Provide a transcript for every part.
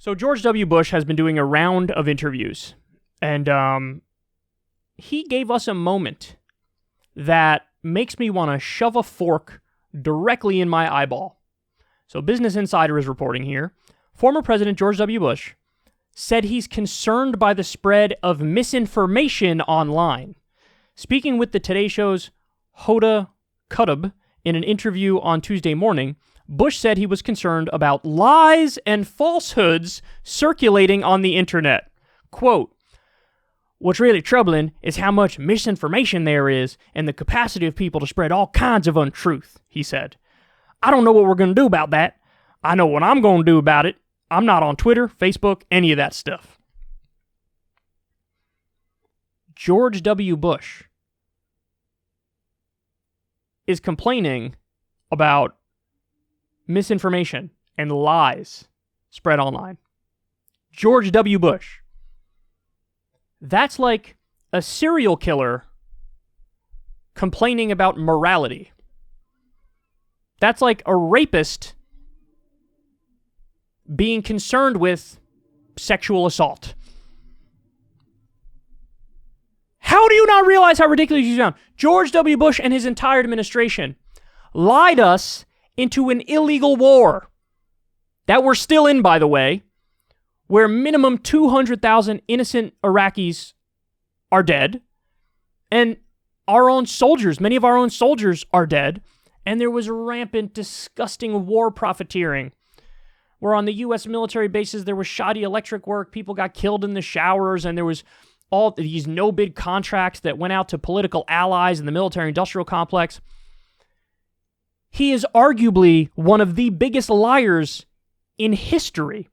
So George W. Bush has been doing a round of interviews, and he gave us a moment that makes me want to shove a fork directly in my eyeball. So Business Insider is reporting here. Former President George W. Bush said he's concerned by the spread of misinformation online. Speaking with the Today Show's Hoda Kotb in an interview on Tuesday morning, Bush said he was concerned about lies and falsehoods circulating on the internet. Quote, "What's really troubling is how much misinformation there is and the capacity of people to spread all kinds of untruth," he said. "I don't know what we're going to do about that. I know what I'm going to do about it. I'm not on Twitter, Facebook, any of that stuff." George W. Bush is complaining about misinformation and lies spread online. George W. Bush. That's like a serial killer complaining about morality. That's like a rapist being concerned with sexual assault. How do you not realize how ridiculous you sound? George W. Bush and his entire administration lied us into an illegal war that we're still in, by the way, where minimum 200,000 innocent Iraqis are dead, and our own soldiers, many of our own soldiers are dead, and there was rampant, disgusting war profiteering, where on the U.S. military bases there was shoddy electric work, people got killed in the showers, and there was all these no-bid contracts that went out to political allies in the military-industrial complex. He is arguably one of the biggest liars in history.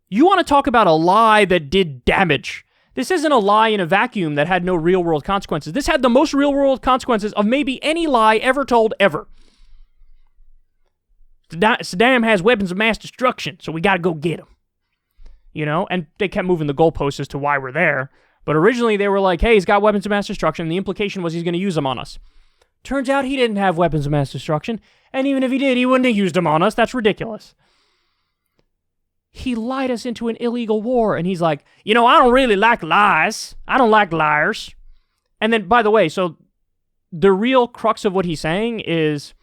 You want to talk about a lie that did damage. This isn't a lie in a vacuum that had no real-world consequences. This had the most real-world consequences of maybe any lie ever told ever. Saddam has weapons of mass destruction, so we got to go get him. You know, and they kept moving the goalposts as to why we're there. But originally they were like, hey, he's got weapons of mass destruction. And the implication was he's going to use them on us. Turns out he didn't have weapons of mass destruction. And even if he did, he wouldn't have used them on us. That's ridiculous. He lied us into an illegal war. And he's like, you know, I don't really like lies. I don't like liars. And then, by the way, so the real crux of what he's saying is,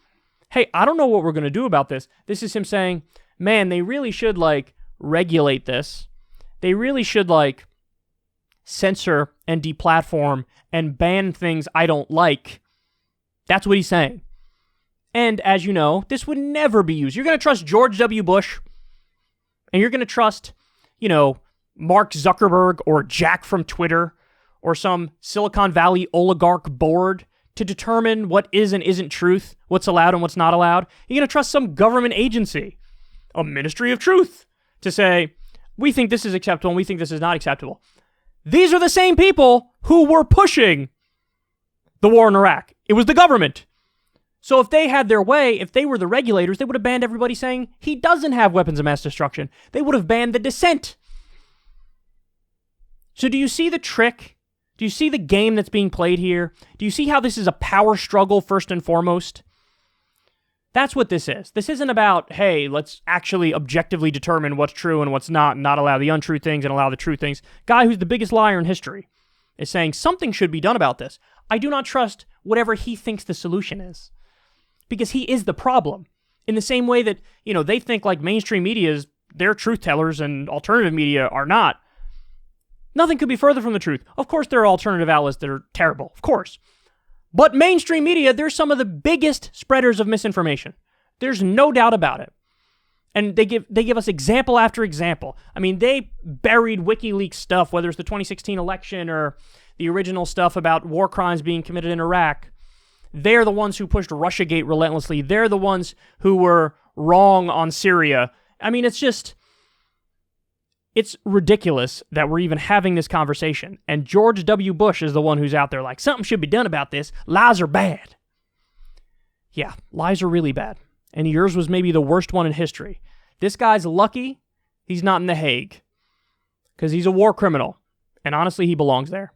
hey, I don't know what we're going to do about this. This is him saying, man, they really should, like, regulate this. They really should, like, censor and deplatform and ban things I don't like. That's what he's saying. And as you know, this would never be used. You're going to trust George W. Bush, and you're going to trust, you know, Mark Zuckerberg or Jack from Twitter or some Silicon Valley oligarch board to determine what is and isn't truth, what's allowed and what's not allowed. You're going to trust some government agency, a Ministry of Truth, to say, we think this is acceptable and we think this is not acceptable. These are the same people who were pushing the war in Iraq. It was the government. So if they had their way, if they were the regulators, they would have banned everybody saying he doesn't have weapons of mass destruction. They would have banned the dissent. So do you see the trick? Do you see the game that's being played here? Do you see how this is a power struggle first and foremost? That's what this is. This isn't about, hey, let's actually objectively determine what's true and what's not, and not allow the untrue things and allow the true things. Guy who's the biggest liar in history is saying something should be done about this. I do not trust whatever he thinks the solution is, because he is the problem. In the same way that, you know, they think like mainstream media is their truth tellers and alternative media are not. Nothing could be further from the truth. Of course, there are alternative outlets that are terrible, of course. But mainstream media, they're some of the biggest spreaders of misinformation. There's no doubt about it. And they give us example after example. I mean, they buried WikiLeaks stuff, whether it's the 2016 election or the original stuff about war crimes being committed in Iraq. They're the ones who pushed Russiagate relentlessly. They're the ones who were wrong on Syria. I mean, it's ridiculous that we're even having this conversation. And George W. Bush is the one who's out there like, something should be done about this. Lies are bad. Yeah, lies are really bad. And yours was maybe the worst one in history. This guy's lucky he's not in The Hague, because he's a war criminal. And honestly, he belongs there.